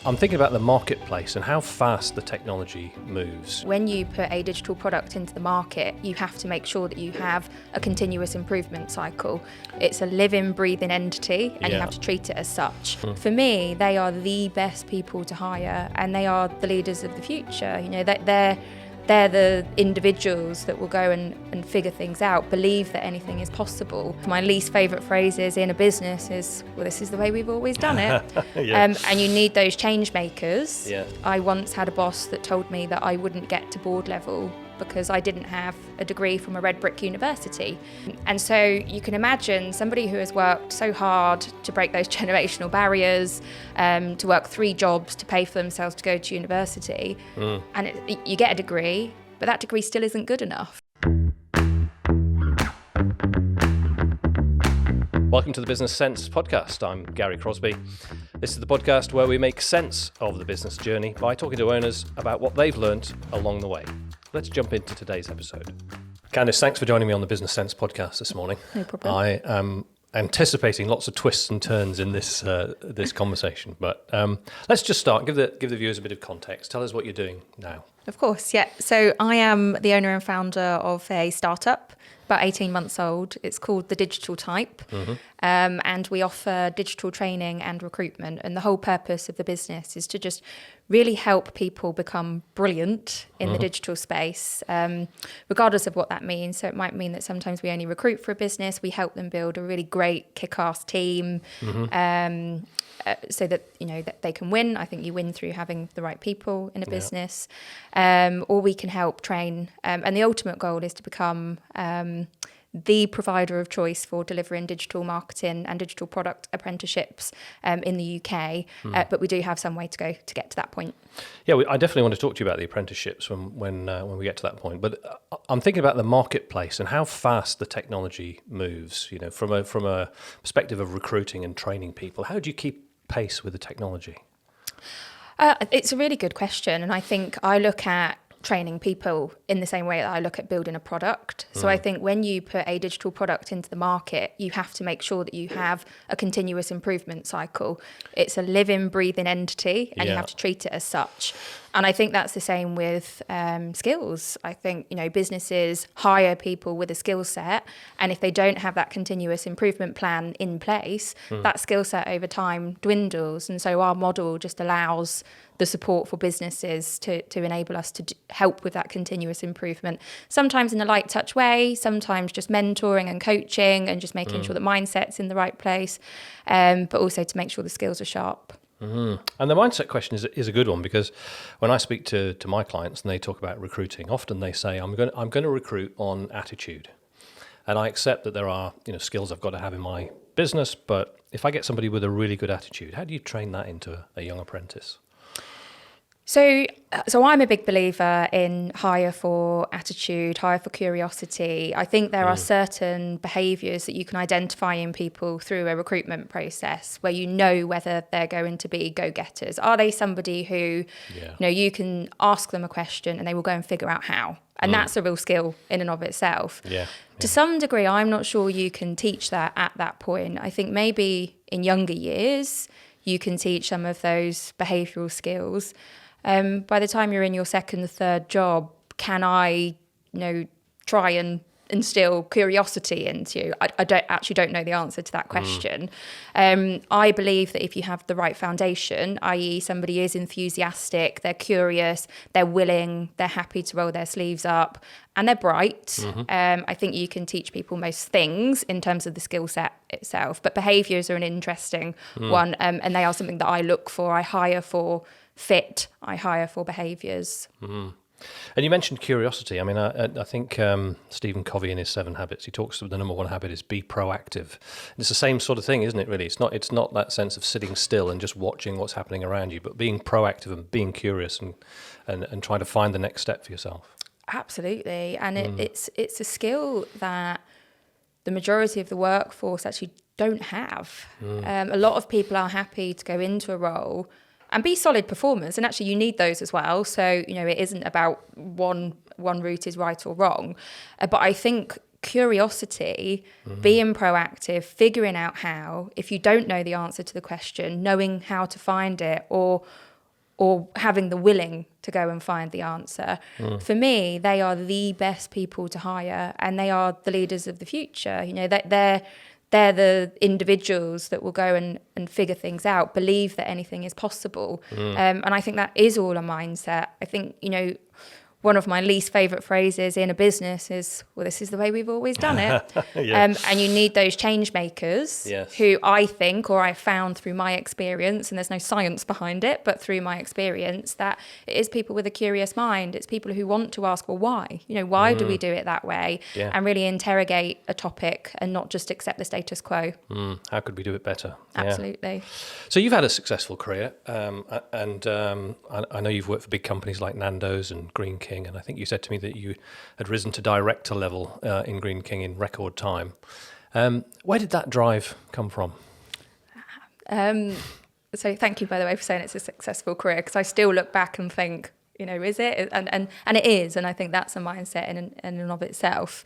I'm thinking about the marketplace and how fast the technology moves. When you put a digital product into the market, you have to make sure that you have a continuous improvement cycle. It's a living, breathing entity, and you have to treat it as such. For me, they are the best people to hire, and they are the leaders of the future. You know, they're the individuals that will go and figure things out, believe that anything is possible. My least favourite phrases in a business is, well, this is the way we've always done it. And you need those change makers. I once had a boss that told me that I wouldn't get to board level because I didn't have a degree from a red brick university. And so you can imagine somebody who has worked so hard to break those generational barriers, to work 3 jobs to pay for themselves to go to university, and you get a degree, but that degree still isn't good enough. Welcome to the Business Sense podcast. I'm Gary Crosby. This is the podcast where we make sense of the business journey by talking to owners about what they've learnt along the way. Let's jump into today's episode. Candice, thanks for joining me on the Business Sense podcast this morning. No problem. I am anticipating lots of twists and turns in this conversation, but let's just start. Give the viewers a bit of context. Tell us what you're doing now. Of course, yeah. So I am the owner and founder of a startup, about 18 months old. It's called The Digital Type, and we offer digital training and recruitment. And the whole purpose of the business is to just really help people become brilliant in the digital space, regardless of what that means. So it might mean that sometimes we only recruit for a business. We help them build a really great kick-ass team, so that that they can win. I think you win through having the right people in a business, or we can help train. And the ultimate goal is to become the provider of choice for delivering digital marketing and digital product apprenticeships in the UK. But we do have some way to go to get to that point. Yeah, I definitely want to talk to you about the apprenticeships when we get to that point. But I'm thinking about the marketplace and how fast the technology moves. You know, from a perspective of recruiting and training people, how do you keep pace with the technology? It's a really good question, and I think I look at training people in the same way that I look at building a product. So I think when you put a digital product into the market, you have to make sure that you have a continuous improvement cycle. It's a living, breathing entity, and you have to treat it as such. And I think that's the same with skills. I think, businesses hire people with a skill set, and if they don't have that continuous improvement plan in place, that skill set over time dwindles. And so our model just allows the support for businesses to enable us to help with that continuous improvement. Sometimes in a light touch way, sometimes just mentoring and coaching and just making sure that mindset's in the right place, but also to make sure the skills are sharp. And the mindset question is a good one, because when I speak to my clients and they talk about recruiting, often they say, I'm going to recruit on attitude. And I accept that there are skills I've got to have in my business, but if I get somebody with a really good attitude, how do you train that into a young apprentice? So I'm a big believer in hire for attitude, hire for curiosity. I think there are certain behaviours that you can identify in people through a recruitment process where you know whether they're going to be go-getters. Are they somebody who, you can ask them a question and they will go and figure out how? And that's a real skill in and of itself. To some degree, I'm not sure you can teach that at that point. I think maybe in younger years, you can teach some of those behavioural skills. By the time you're in your second, third job, can I, try and instill curiosity into you? I don't know the answer to that question. I believe that if you have the right foundation, i.e. somebody is enthusiastic, they're curious, they're willing, they're happy to roll their sleeves up, and they're bright, I think you can teach people most things in terms of the skill set itself. But behaviours are an interesting one, and they are something that I look for. I hire for fit, I hire for behaviours. And you mentioned curiosity. I mean, I think Stephen Covey in his 7 Habits, he talks about the number one habit is be proactive. And it's the same sort of thing, isn't it, really? It's not that sense of sitting still and just watching what's happening around you, but being proactive and being curious and trying to find the next step for yourself. Absolutely. And it's a skill that the majority of the workforce actually don't have. A lot of people are happy to go into a role and be solid performers, and actually you need those as well. So, it isn't about one route is right or wrong. But I think curiosity, being proactive, figuring out how, if you don't know the answer to the question, knowing how to find it, or or having the willing to go and find the answer. For me, they are the best people to hire, and they are the leaders of the future. You know, they're the individuals that will go and figure things out, believe that anything is possible. And I think that is all a mindset. I think, you know, one of my least favourite phrases in a business is, well, this is the way we've always done it. Yeah. And you need those change makers who I think, or I found through my experience, and there's no science behind it, but through my experience, that it is people with a curious mind. It's people who want to ask, well, why? You know, why do we do it that way? Yeah. And really interrogate a topic and not just accept the status quo. How could we do it better? Absolutely. Yeah. So you've had a successful career, and I know you've worked for big companies like Nando's and Greene King, and I think you said to me that you had risen to director level in Greene King in record time. Where did that drive come from? So thank you, by the way, for saying it's a successful career, because I still look back and think, you know, is it? And it is, and I think that's a mindset in and of itself.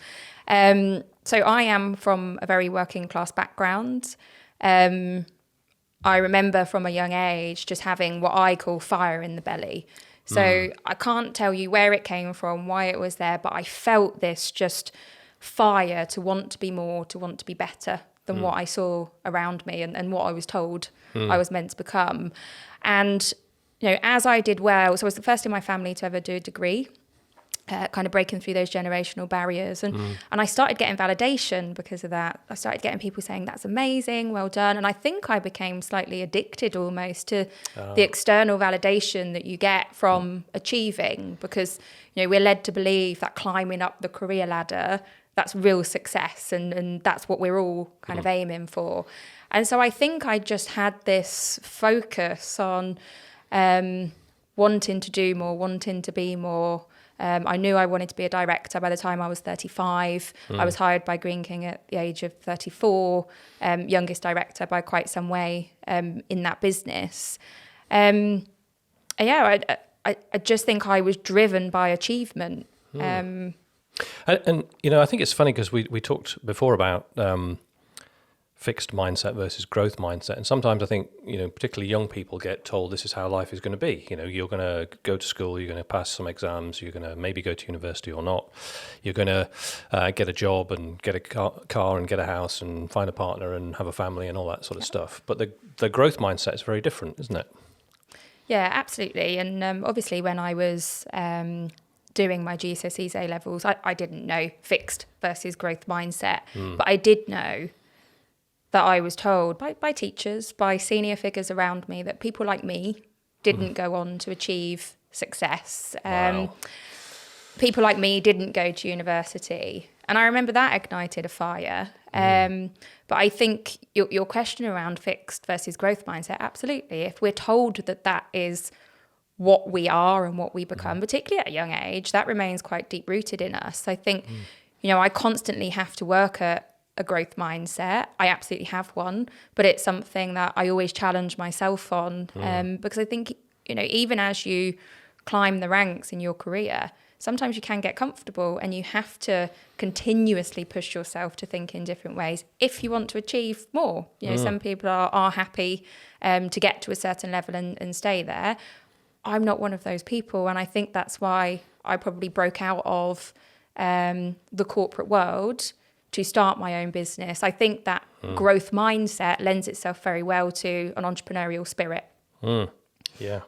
So I am from a very working class background. I remember from a young age just having what I call fire in the belly. So I can't tell you where it came from, why it was there, but I felt this just fire to want to be more, to want to be better than what I saw around me and what I was told I was meant to become. And, you know, as I did well, so I was the first in my family to ever do a degree, kind of breaking through those generational barriers. And I started getting validation because of that. I started getting people saying, that's amazing, well done. And I think I became slightly addicted almost to the external validation that you get from achieving, because, you know, we're led to believe that climbing up the career ladder, that's real success, and that's what we're all kind of aiming for. And so I think I just had this focus on wanting to do more, wanting to be more. I knew I wanted to be a director by the time I was 35. I was hired by Greene King at the age of 34, youngest director by quite some way in that business. I just think I was driven by achievement. And you know, I think it's funny because we talked before about fixed mindset versus growth mindset. And sometimes I think, you know, particularly young people get told this is how life is going to be. You know, you're going to go to school, you're going to pass some exams, you're going to maybe go to university or not. You're going to get a job and get a car and get a house and find a partner and have a family and all that sort of stuff. But the growth mindset is very different, isn't it? Yeah, absolutely. And obviously when I was doing my GCSEs A levels, I didn't know fixed versus growth mindset, but I did know that I was told by teachers, by senior figures around me, that people like me didn't go on to achieve success. Wow. People like me didn't go to university. And I remember that ignited a fire. But I think your question around fixed versus growth mindset, absolutely. If we're told that that is what we are and what we become, particularly at a young age, that remains quite deep-rooted in us. I think, you know, I constantly have to work at a growth mindset. I absolutely have one, but it's something that I always challenge myself on, because I think, you know, even as you climb the ranks in your career, sometimes you can get comfortable and you have to continuously push yourself to think in different ways if you want to achieve more. You know, some people are happy to get to a certain level and stay there. I'm not one of those people, and I think that's why I probably broke out of the corporate world to start my own business. I think that growth mindset lends itself very well to an entrepreneurial spirit. Yeah.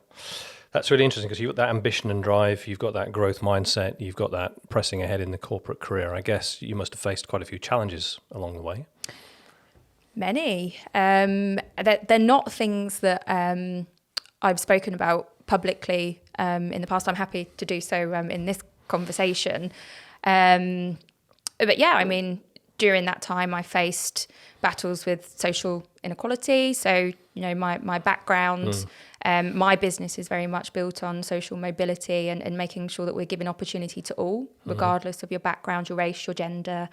That's really interesting because you've got that ambition and drive, you've got that growth mindset, you've got that pressing ahead in the corporate career. I guess you must have faced quite a few challenges along the way. Many. They're not things that I've spoken about publicly in the past. I'm happy to do so in this conversation. But yeah, I mean, during that time, I faced battles with social inequality. So, you know, my background, my business is very much built on social mobility and making sure that we're giving opportunity to all, regardless of your background, your race, your gender,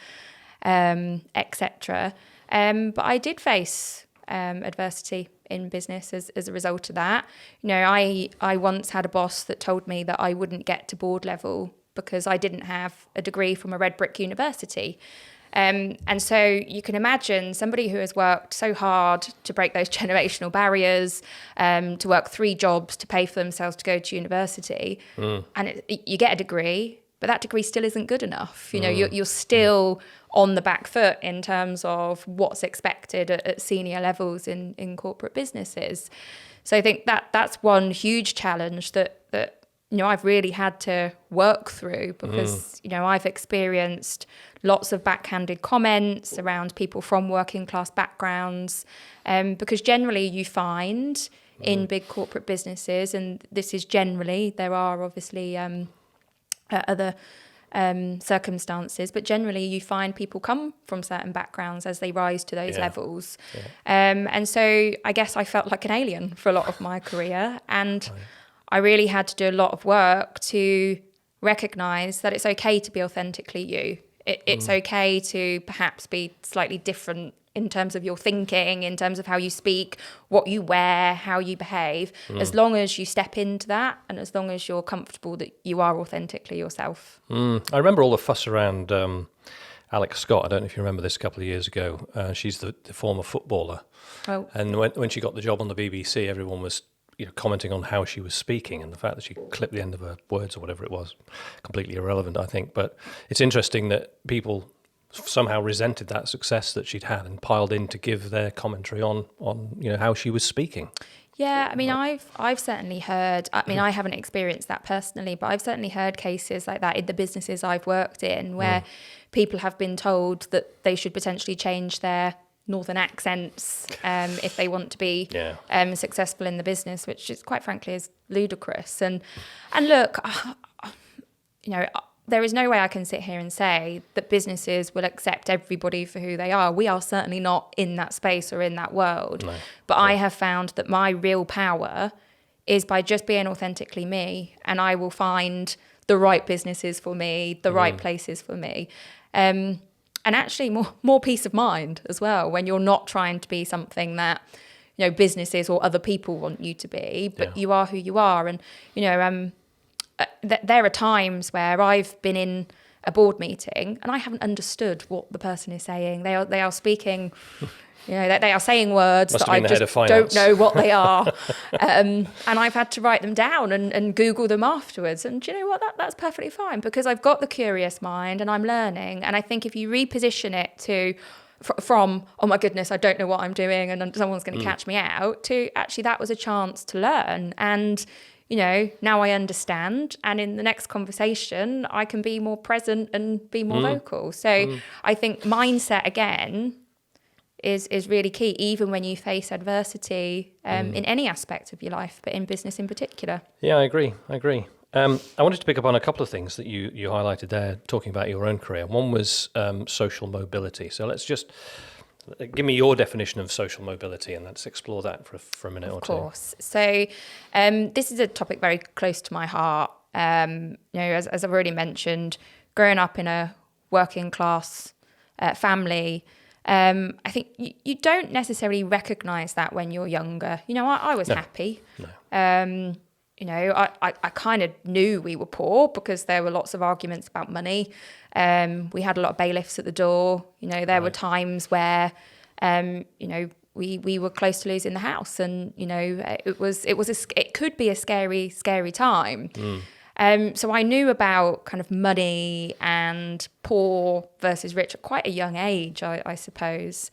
etc. But I did face adversity in business as a result of that. You know, I once had a boss that told me that I wouldn't get to board level because I didn't have a degree from a red brick university. And so you can imagine somebody who has worked so hard to break those generational barriers, to work 3 jobs to pay for themselves to go to university, and you get a degree, but that degree still isn't good enough. You know, you're still on the back foot in terms of what's expected at senior levels in corporate businesses. So I think that's one huge challenge that you know, I've really had to work through, because, you know, I've experienced lots of backhanded comments around people from working class backgrounds, because generally you find in big corporate businesses, and this is generally, there are obviously other circumstances, but generally you find people come from certain backgrounds as they rise to those levels. And so I guess I felt like an alien for a lot of my career, and I really had to do a lot of work to recognise that it's okay to be authentically you. It's okay to perhaps be slightly different in terms of your thinking, in terms of how you speak, what you wear, how you behave, as long as you step into that and as long as you're comfortable that you are authentically yourself. I remember all the fuss around Alex Scott. I don't know if you remember this a couple of years ago. She's the former footballer. Oh. And when she got the job on the BBC, everyone was commenting on how she was speaking, and the fact that she clipped the end of her words or whatever it was, completely irrelevant, I think. But it's interesting that people somehow resented that success that she'd had and piled in to give their commentary on how she was speaking. Yeah, I mean, I've certainly heard, I mean, I haven't experienced that personally, but I've certainly heard cases like that in the businesses I've worked in, where people have been told that they should potentially change their northern accents if they want to be successful in the business, which is quite frankly is ludicrous. And look, you know, there is no way I can sit here and say that businesses will accept everybody for who they are. We are certainly not in that space or in that world. No. But I have found that my real power is by just being authentically me, and I will find the right businesses for me, the right places for me. And actually more peace of mind as well, when you're not trying to be something that, you know, businesses or other people want you to be, but you are who you are. And, you know, there are times where I've been in a board meeting and I haven't understood what the person is saying. They are speaking, you know, they are saying words that I just don't know what they are. And I've had to write them down and Google them afterwards. And do you know what? That's perfectly fine, because I've got the curious mind and I'm learning. And I think if you reposition it from, oh my goodness, I don't know what I'm doing and someone's going to catch me out, to actually that was a chance to learn. And, you know, now I understand. And in the next conversation, I can be more present and be more vocal. So I think mindset, again, is really key, even when you face adversity in any aspect of your life, but in business in particular. Yeah, I agree. I wanted to pick up on a couple of things that you highlighted there, talking about your own career. One was social mobility. So let's just give me your definition of social mobility, and let's explore that for a minute or two. Of course. So this is a topic very close to my heart. You know, as I've already mentioned, growing up in a working class family, I think you don't necessarily recognise that when you're younger. You know, I was happy. No. You know, I kind of knew we were poor because there were lots of arguments about money. We had a lot of bailiffs at the door. You know, there were times where, you know, we were close to losing the house, and you know, it could be a scary time. So I knew about kind of money and poor versus rich at quite a young age, I suppose.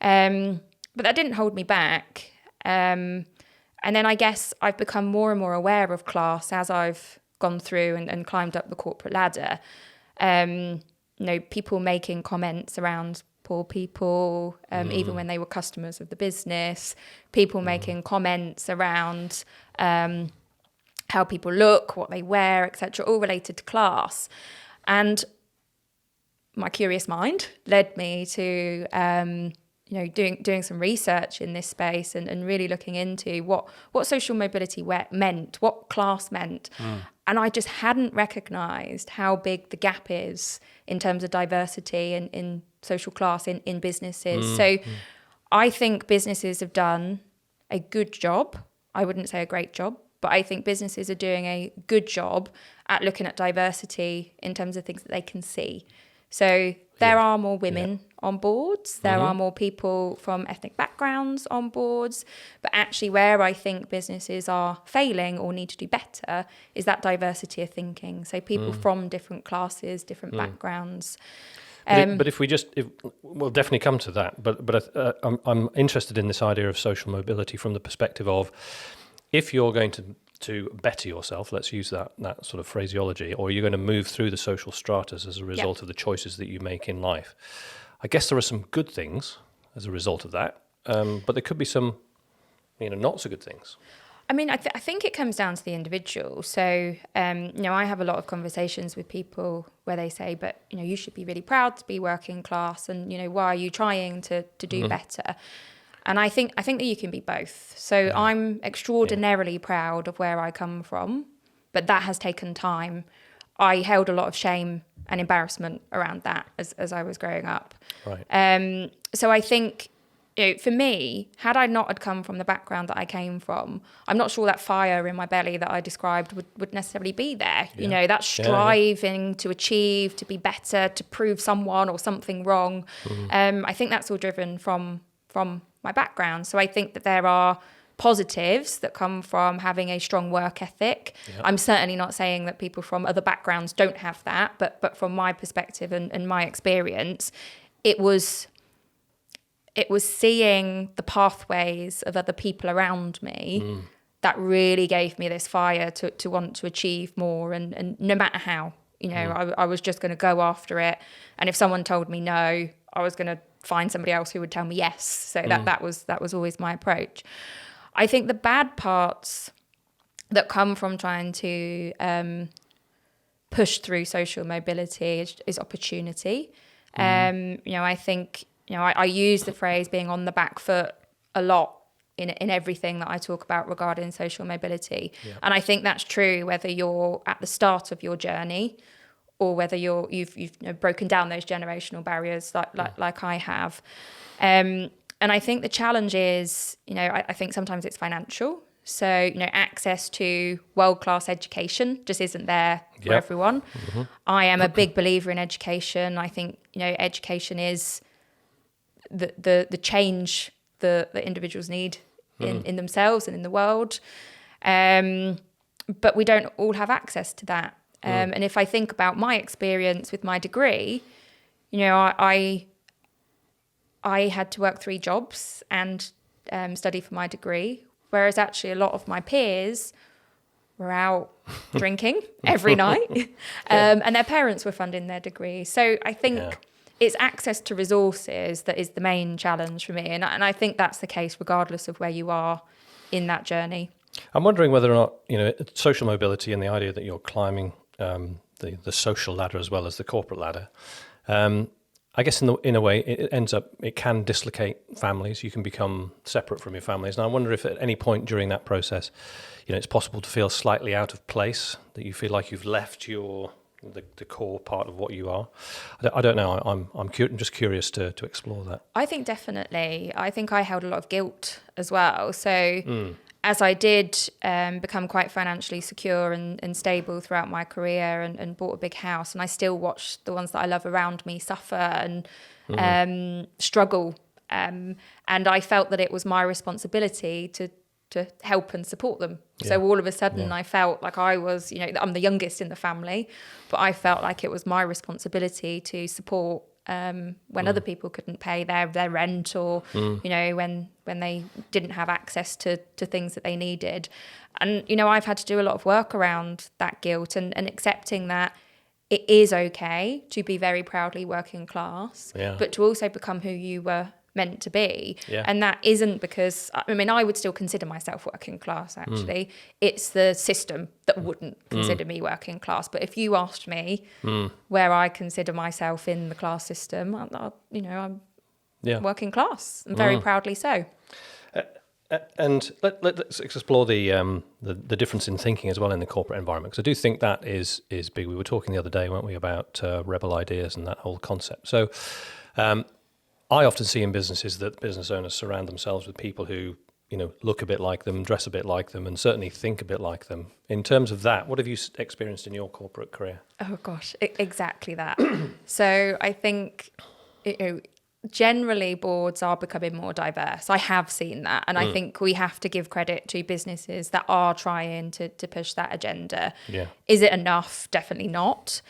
But that didn't hold me back. And then I guess I've become more and more aware of class as I've gone through and climbed up the corporate ladder. You know, people making comments around poor people, even when they were customers of the business, people making comments around how people look, what they wear, etc., all related to class. And my curious mind led me to you know, doing some research in this space and really looking into what social mobility meant, what class meant. And I just hadn't recognised how big the gap is in terms of diversity in social class in businesses. So I think businesses have done a good job. I wouldn't say a great job, but I think businesses are doing a good job at looking at diversity in terms of things that they can see. So There are more women on boards. There are more people from ethnic backgrounds on boards. But actually where I think businesses are failing or need to do better is that diversity of thinking. So people from different classes, different backgrounds. But if we'll definitely come to that. But I'm interested in this idea of social mobility from the perspective of, if you're going to better yourself, let's use that sort of phraseology, or you're going to move through the social stratas as a result of the choices that you make in life. I guess there are some good things as a result of that, but there could be some, not so good things. I mean, I think it comes down to the individual. So, I have a lot of conversations with people where they say, but, you should be really proud to be working class, and, why are you trying to do better? And I think that you can be both. So I'm extraordinarily proud of where I come from, but that has taken time. I held a lot of shame and embarrassment around that as I was growing up. Right. So I think, for me, had I not had come from the background that I came from, I'm not sure that fire in my belly that I described would necessarily be there. Yeah. That striving to achieve, to be better, to prove someone or something wrong. I think that's all driven from my background. So I think that there are positives that come from having a strong work ethic. Yep. I'm certainly not saying that people from other backgrounds don't have that, but from my perspective and my experience, it was seeing the pathways of other people around me that really gave me this fire to want to achieve more, and no matter how, I was just going to go after it. And if someone told me no, I was going to find somebody else who would tell me yes. So that was always my approach. I think the bad parts that come from trying to push through social mobility is opportunity. I think, I use the phrase being on the back foot a lot in everything that I talk about regarding social mobility. Yeah. And I think that's true whether you're at the start of your journey or whether you've broken down those generational barriers like I have. And I think the challenge is, I think sometimes it's financial. So, access to world-class education just isn't there for everyone. Mm-hmm. I am a big believer in education. I think, education is the change that individuals need in themselves and in the world. But we don't all have access to that. And if I think about my experience with my degree, I had to work 3 jobs and study for my degree, whereas actually a lot of my peers were out drinking every night, and their parents were funding their degree. So I think it's access to resources that is the main challenge for me, and I think that's the case regardless of where you are in that journey. I'm wondering whether or not social mobility and the idea that you're climbing the social ladder as well as the corporate ladder. I guess in a way it can dislocate families. You can become separate from your families, and I wonder if at any point during that process, it's possible to feel slightly out of place, that you feel like you've left the core part of what you are. I don't know. I'm just curious to explore that. I think definitely. I think I held a lot of guilt as well. So. As I did become quite financially secure and stable throughout my career and bought a big house, and I still watched the ones that I love around me suffer and struggle. And I felt that it was my responsibility to help and support them. Yeah. So all of a sudden I felt like I was, I'm the youngest in the family, but I felt like it was my responsibility to support when other people couldn't pay their rent or, when they didn't have access to things that they needed. And, I've had to do a lot of work around that guilt and accepting that it is okay to be very proudly working class, but to also become who you were meant to be. Yeah. And that isn't because, I would still consider myself working class, actually. It's the system that wouldn't consider me working class. But if you asked me where I consider myself in the class system, I'm working class, and very proudly so. And let's explore the difference in thinking as well in the corporate environment, because I do think that is big. We were talking the other day, weren't we, about rebel ideas and that whole concept. So, I often see in businesses that business owners surround themselves with people who look a bit like them, dress a bit like them, and certainly think a bit like them. In terms of that, what have you experienced in your corporate career? Oh gosh, exactly that. So I think, generally boards are becoming more diverse. I have seen that. And I think we have to give credit to businesses that are trying to push that agenda. Yeah. Is it enough? Definitely not.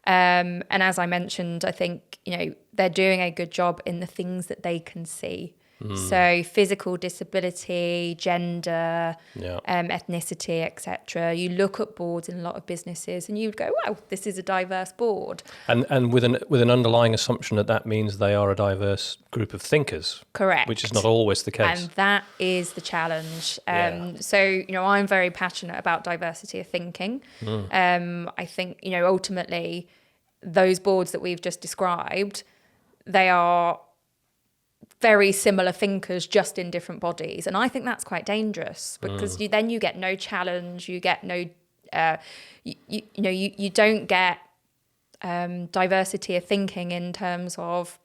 And as I mentioned, I think, they're doing a good job in the things that they can see. So physical disability, gender, ethnicity, etc. You look at boards in a lot of businesses and you'd go, wow, this is a diverse board. And with an underlying assumption that means they are a diverse group of thinkers. Correct. Which is not always the case. And that is the challenge. So, I'm very passionate about diversity of thinking. I think, ultimately, those boards that we've just described, they are very similar thinkers just in different bodies, and I think that's quite dangerous because then you get no challenge, you get no you don't get diversity of thinking in terms of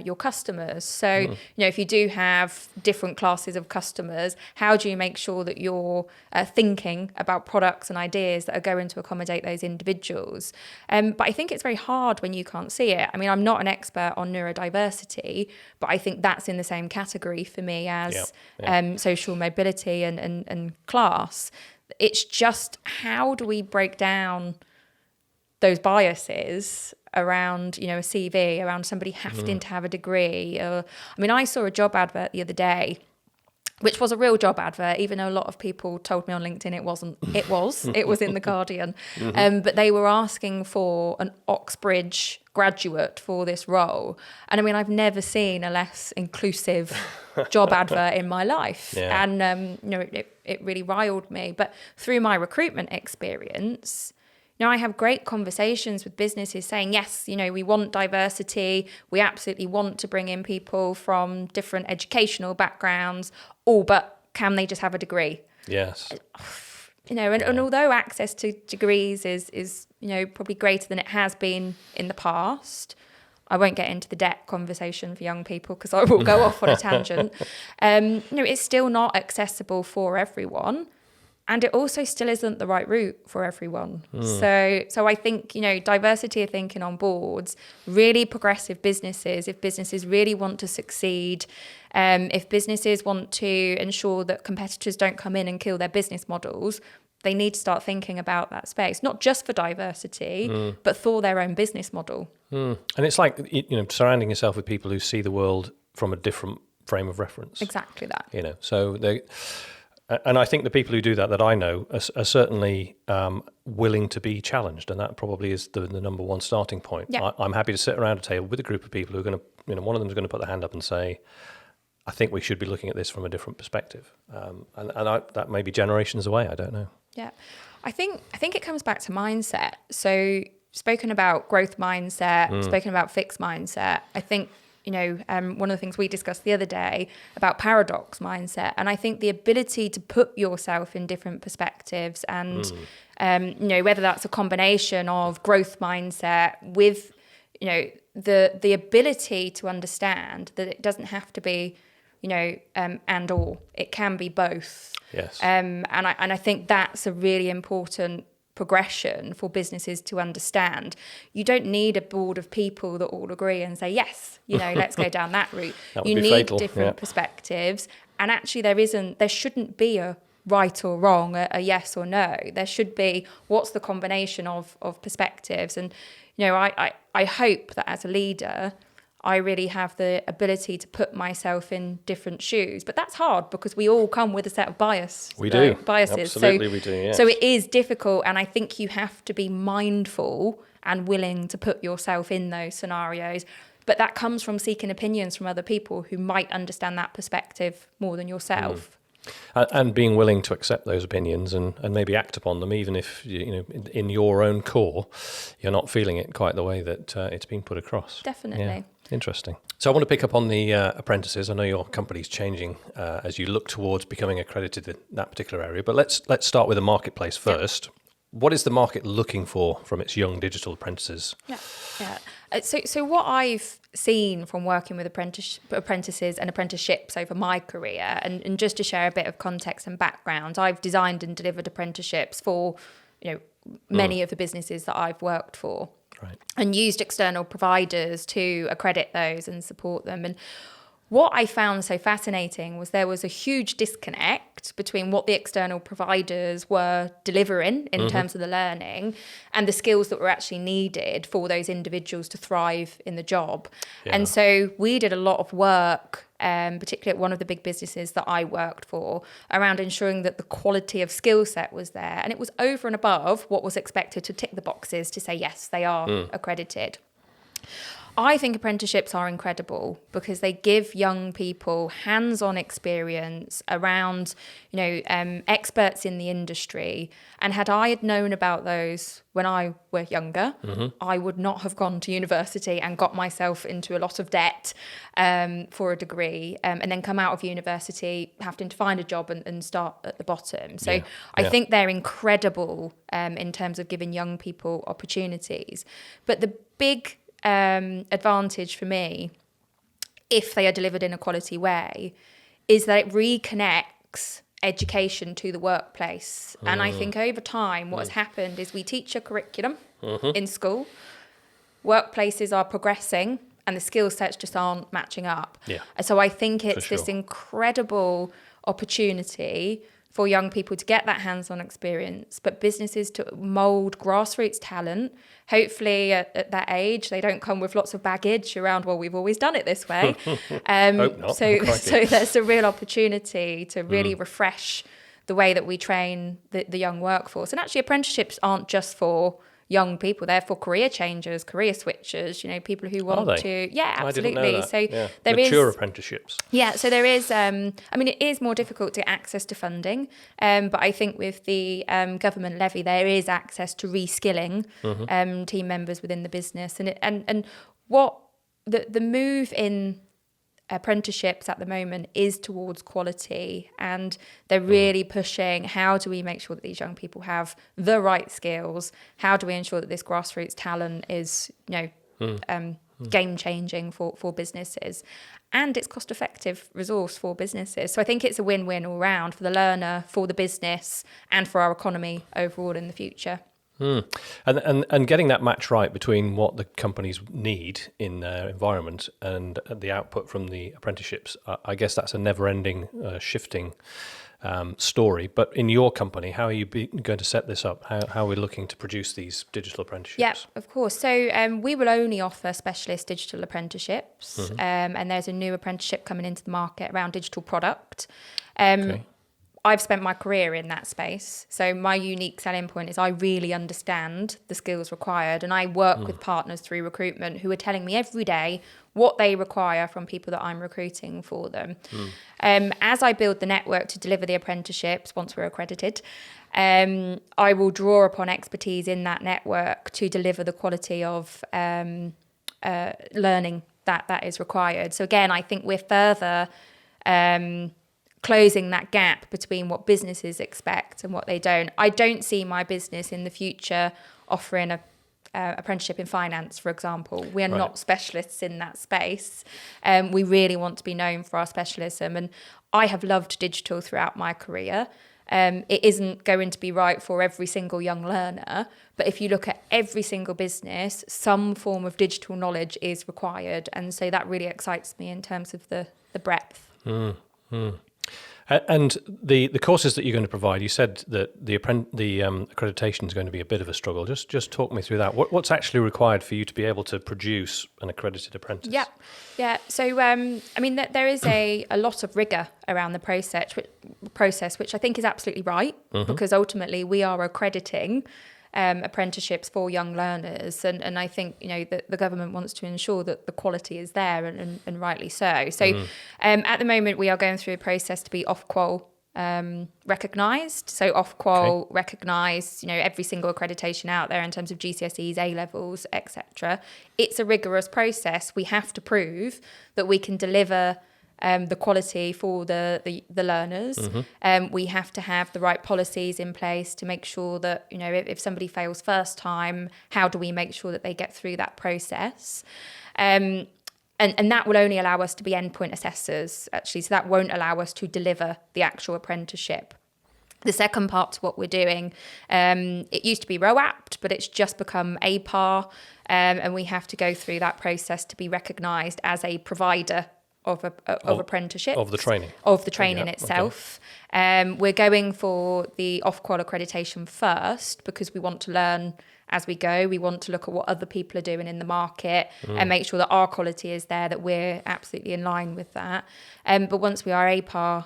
your customers. So if you do have different classes of customers, how do you make sure that you're thinking about products and ideas that are going to accommodate those individuals? But I think it's very hard when you can't see it. I mean, I'm not an expert on neurodiversity, but I think that's in the same category for me as social mobility and class. It's just, how do we break down those biases around, a CV, around somebody having to have a degree? I saw a job advert the other day, which was a real job advert, even though a lot of people told me on LinkedIn it wasn't. It was in the Guardian. But they were asking for an Oxbridge graduate for this role. And I've never seen a less inclusive job advert in my life. Yeah. And, it really riled me. But through my recruitment experience, I have great conversations with businesses saying, yes, we want diversity. We absolutely want to bring in people from different educational backgrounds. But can they just have a degree? Yes. And although access to degrees is probably greater than it has been in the past, I won't get into the debt conversation for young people because I will go off on a tangent. It's still not accessible for everyone. And it also still isn't the right route for everyone. So I think, diversity of thinking on boards, really progressive businesses, if businesses really want to succeed, if businesses want to ensure that competitors don't come in and kill their business models, they need to start thinking about that space, not just for diversity, but for their own business model. And it's like, surrounding yourself with people who see the world from a different frame of reference. Exactly that. So they... And I think the people who do that I know are certainly willing to be challenged, and that probably is the number one starting point. Yeah. I'm happy to sit around a table with a group of people who are going to, one of them is going to put their hand up and say, I think we should be looking at this from a different perspective. That may be generations away, I don't know. Yeah. I think it comes back to mindset. So spoken about growth mindset, spoken about fixed mindset, I think, one of the things we discussed the other day about paradox mindset. And I think the ability to put yourself in different perspectives and, whether that's a combination of growth mindset with, the ability to understand that it doesn't have to be, and or. It can be both. Yes. And I think that's a really important progression for businesses to understand. You don't need a board of people that all agree and say, yes, let's go down that route. You need fatal. Different perspectives. And actually there shouldn't be a right or wrong, a yes or no. There should be, what's the combination of perspectives? And, I hope that as a leader, I really have the ability to put myself in different shoes. But that's hard because we all come with a set of biases. Absolutely, we do, yes. So it is difficult, and I think you have to be mindful and willing to put yourself in those scenarios. But that comes from seeking opinions from other people who might understand that perspective more than yourself. And being willing to accept those opinions and maybe act upon them, even if, in your own core, you're not feeling it quite the way that it's been put across. Definitely. Yeah. Interesting. So I want to pick up on the apprentices. I know your company's changing as you look towards becoming accredited in that particular area, but let's start with the marketplace first. Yeah. What is the market looking for from its young digital apprentices? Yeah. So what I've seen from working with apprentices and apprenticeships over my career, and just to share a bit of context and background, I've designed and delivered apprenticeships for, many of the businesses that I've worked for. Right. And used external providers to accredit those and support them. And what I found so fascinating was there was a huge disconnect between what the external providers were delivering in terms of the learning and the skills that were actually needed for those individuals to thrive in the job. Yeah. And so we did a lot of work, particularly at one of the big businesses that I worked for, around ensuring that the quality of skill set was there. And it was over and above what was expected to tick the boxes to say, yes, they are accredited. I think apprenticeships are incredible because they give young people hands-on experience around, experts in the industry. And had I known about those when I were younger, I would not have gone to university and got myself into a lot of debt for a degree, and then come out of university having to find a job and start at the bottom. So I think they're incredible in terms of giving young people opportunities. But the big advantage for me, if they are delivered in a quality way, is that it reconnects education to the workplace. And I think over time what has happened is we teach a curriculum in school, workplaces are progressing and the skill sets just aren't matching up. So I think it's this incredible opportunity for young people to get that hands-on experience, but businesses to mould grassroots talent. Hopefully at that age, they don't come with lots of baggage around, well, we've always done it this way. Hope not. So there's a real opportunity to really refresh the way that we train the young workforce. And actually apprenticeships aren't just for young people, they're for career changers, career switchers, people who want to. Yeah, absolutely. I didn't know that. So there mature is apprenticeships. Yeah, so there is. It is more difficult to get access to funding, but I think with the government levy, there is access to reskilling team members within the business, and what the move in apprenticeships at the moment is towards quality, and they're really pushing how do we make sure that these young people have the right skills, how do we ensure that this grassroots talent is game changing for businesses, and it's cost effective resource for businesses. So I think it's a win-win all round for the learner, for the business, and for our economy overall in the future. And getting that match right between what the companies need in their environment and the output from the apprenticeships, I guess that's a never-ending, shifting story. But in your company, how are you going to set this up? How are we looking to produce these digital apprenticeships? Yeah, of course. So we will only offer specialist digital apprenticeships, and there's a new apprenticeship coming into the market around digital product. I've spent my career in that space. So my unique selling point is I really understand the skills required, and I work with partners through recruitment who are telling me every day what they require from people that I'm recruiting for them. As I build the network to deliver the apprenticeships, once we're accredited, I will draw upon expertise in that network to deliver the quality of learning that is required. So again, I think we're further closing that gap between what businesses expect and what they don't. I don't see my business in the future offering a apprenticeship in finance, for example. We are not specialists in that space. We really want to be known for our specialism. And I have loved digital throughout my career. It isn't going to be right for every single young learner, but if you look at every single business, some form of digital knowledge is required. And so that really excites me in terms of the breadth. And the courses that you're going to provide, you said that the accreditation is going to be a bit of a struggle. Just talk me through that. What's actually required for you to be able to produce an accredited apprentice? Yeah. So, there is a lot of rigour around the process, which I think is absolutely right, because ultimately we are accrediting apprenticeships for young learners, and I think the government wants to ensure that the quality is there, and rightly so. So at the moment we are going through a process to be Ofqual recognised. So Ofqual recognised every single accreditation out there in terms of GCSEs, A levels, etc. It's a rigorous process. We have to prove that we can deliver the quality for the learners. We have to have the right policies in place to make sure that, if somebody fails first time, how do we make sure that they get through that process? And that will only allow us to be endpoint assessors, actually. So that won't allow us to deliver the actual apprenticeship. The second part to what we're doing, it used to be ROAPT, but it's just become APAR, and we have to go through that process to be recognised as a provider of apprenticeships. Of the training. Of the training itself. Okay. We're going for the Ofqual accreditation first because we want to learn as we go. We want to look at what other people are doing in the market and make sure that our quality is there, that we're absolutely in line with that. But once we are APAR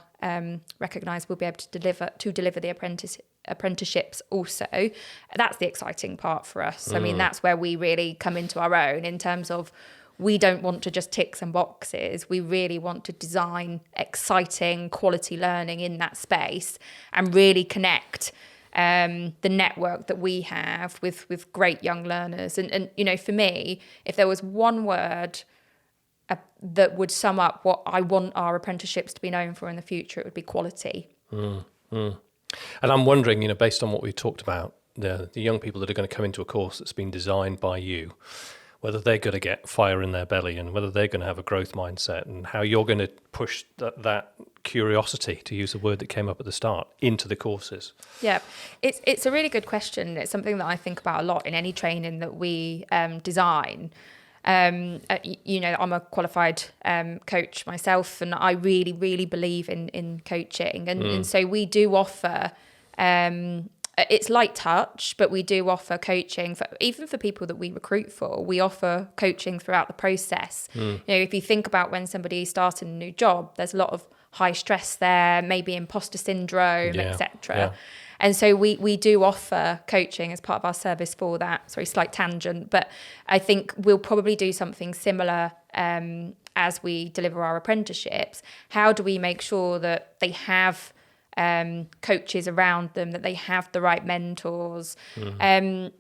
recognised, we'll be able to deliver the apprenticeships also. That's the exciting part for us. I mean, that's where we really come into our own in terms of we don't want to just tick some boxes. We really want to design exciting quality learning in that space and really connect the network that we have with great young learners. And for me, if there was one word that would sum up what I want our apprenticeships to be known for in the future, it would be quality. And I'm wondering, based on what we talked about, the young people that are going to come into a course that's been designed by you, whether they're going to get fire in their belly and whether they're going to have a growth mindset, and how you're going to push that curiosity, to use the word that came up at the start, into the courses. Yeah, it's a really good question. It's something that I think about a lot in any training that we design. I'm a qualified coach myself, and I really, really believe in coaching. And so we do offer, it's light touch, but we do offer coaching even for people that we recruit for. We offer coaching throughout the process. If you think about when somebody starts in a new job, there's a lot of high stress there, maybe imposter syndrome, etc. Yeah. And so we do offer coaching as part of our service for that. Sorry, slight tangent, but I think we'll probably do something similar as we deliver our apprenticeships. How do we make sure that they have coaches around them, that they have the right mentors? I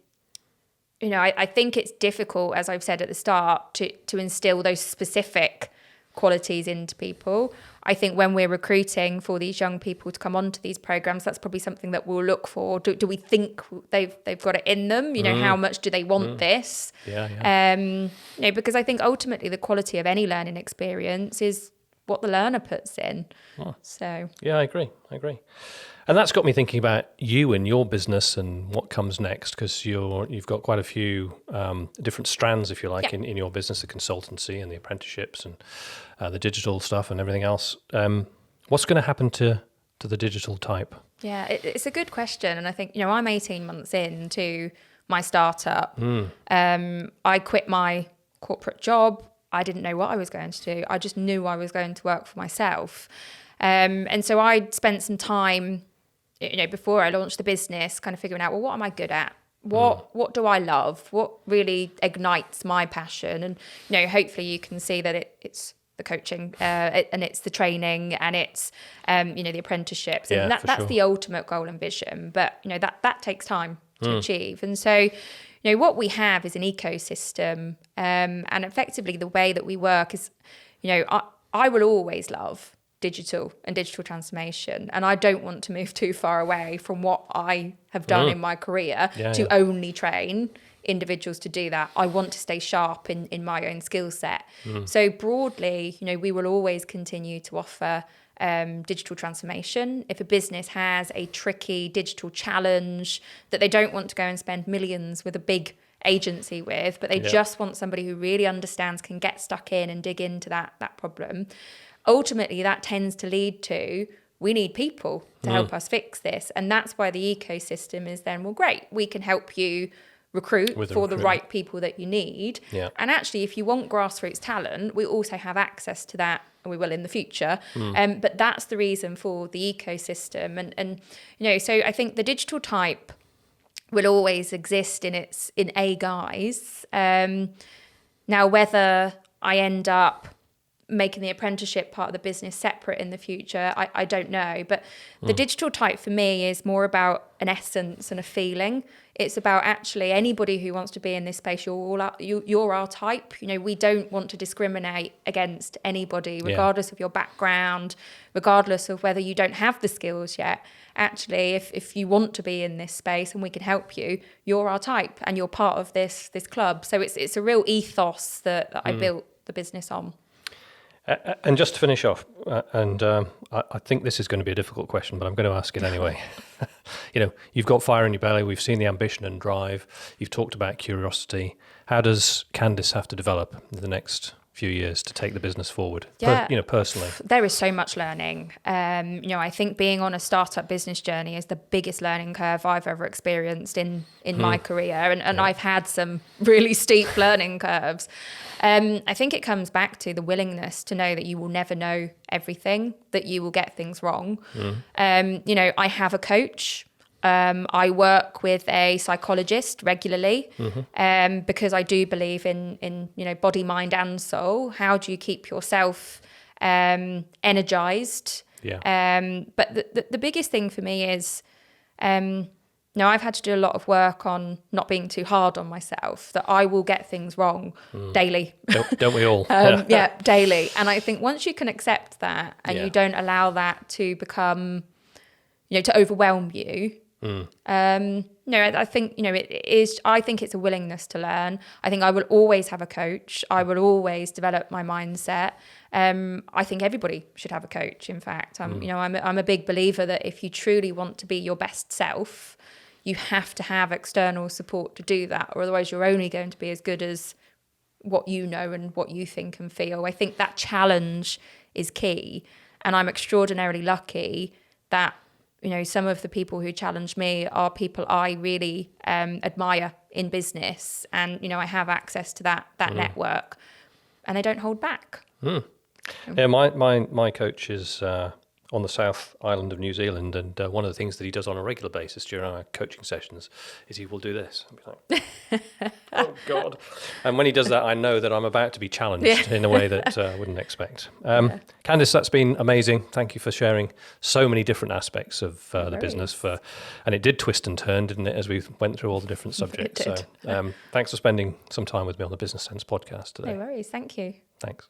think it's difficult, as I've said at the start, to instill those specific qualities into people. I think when we're recruiting for these young people to come onto these programs, that's probably something that we'll look for. Do we think they've got it in them? How much do they want this? Because I think ultimately the quality of any learning experience is what the learner puts in. So yeah, I agree. And that's got me thinking about you and your business and what comes next, because you've got quite a few different strands, if you like, in your business, the consultancy and the apprenticeships and the digital stuff and everything else. What's going to happen to the digital type? Yeah, it's a good question. And I think, I'm 18 months into my startup. I quit my corporate job. I didn't know what I was going to do. I just knew I was going to work for myself. And so I spent some time, before I launched the business, kind of figuring out, well, what am I good at? What do I love? What really ignites my passion? And, hopefully you can see that it's the coaching and it's the training and it's, the apprenticeships. And that's the ultimate goal and vision. But, that takes time to achieve. And so, what we have is an ecosystem, and effectively the way that we work is, I will always love digital and digital transformation, and I don't want to move too far away from what I have done in my career to only train individuals to do that. I want to stay sharp in my own skill set. So broadly, we will always continue to offer digital transformation. If a business has a tricky digital challenge that they don't want to go and spend millions with a big agency with, but they just want somebody who really understands, can get stuck in and dig into that problem, ultimately that tends to lead to, we need people to help us fix this. And that's why the ecosystem is then, well, great, we can help you recruit for the right people that you need. And actually, if you want grassroots talent, we also have access to that, and we will in the future. But that's the reason for the ecosystem. And so I think the digital type will always exist in a guise. Now, whether I end up making the apprenticeship part of the business separate in the future, I don't know. But the digital type for me is more about an essence and a feeling. It's about actually anybody who wants to be in this space, you're our type. We don't want to discriminate against anybody, regardless of your background, regardless of whether you don't have the skills yet. Actually, if you want to be in this space and we can help you, you're our type and you're part of this club. So it's a real ethos that I built the business on. And just to finish off, I think this is going to be a difficult question, but I'm going to ask it anyway. You've got fire in your belly. We've seen the ambition and drive. You've talked about curiosity. How does Candice have to develop in the next few years to take the business forward? Personally. There is so much learning. I think being on a startup business journey is the biggest learning curve I've ever experienced in my career. And I've had some really steep learning curves. I think it comes back to the willingness to know that you will never know everything, that you will get things wrong. I have a coach. I work with a psychologist regularly because I do believe in body, mind and soul. How do you keep yourself energized? But the biggest thing for me is I've had to do a lot of work on not being too hard on myself, that I will get things wrong daily. Don't we all? Daily. And I think once you can accept that and you don't allow that to become, to overwhelm you, I think, it is, I think it's a willingness to learn. I think I will always have a coach. I will always develop my mindset. I think everybody should have a coach. In fact, I'm a big believer that if you truly want to be your best self, you have to have external support to do that, or otherwise you're only going to be as good as what you know and what you think and feel. I think that challenge is key. And I'm extraordinarily lucky that, some of the people who challenge me are people I really admire in business. And, I have access to that network and they don't hold back. Yeah, my coach is on the South Island of New Zealand, and one of the things that he does on a regular basis during our coaching sessions is he will do this. I'll be like, oh God. And when he does that, I know that I'm about to be challenged in a way that I wouldn't expect. Candice, that's been amazing. Thank you for sharing so many different aspects of the business. And it did twist and turn, didn't it, as we went through all the different subjects. It did. So thanks for spending some time with me on the Business Sense podcast today. No worries. Thank you. Thanks.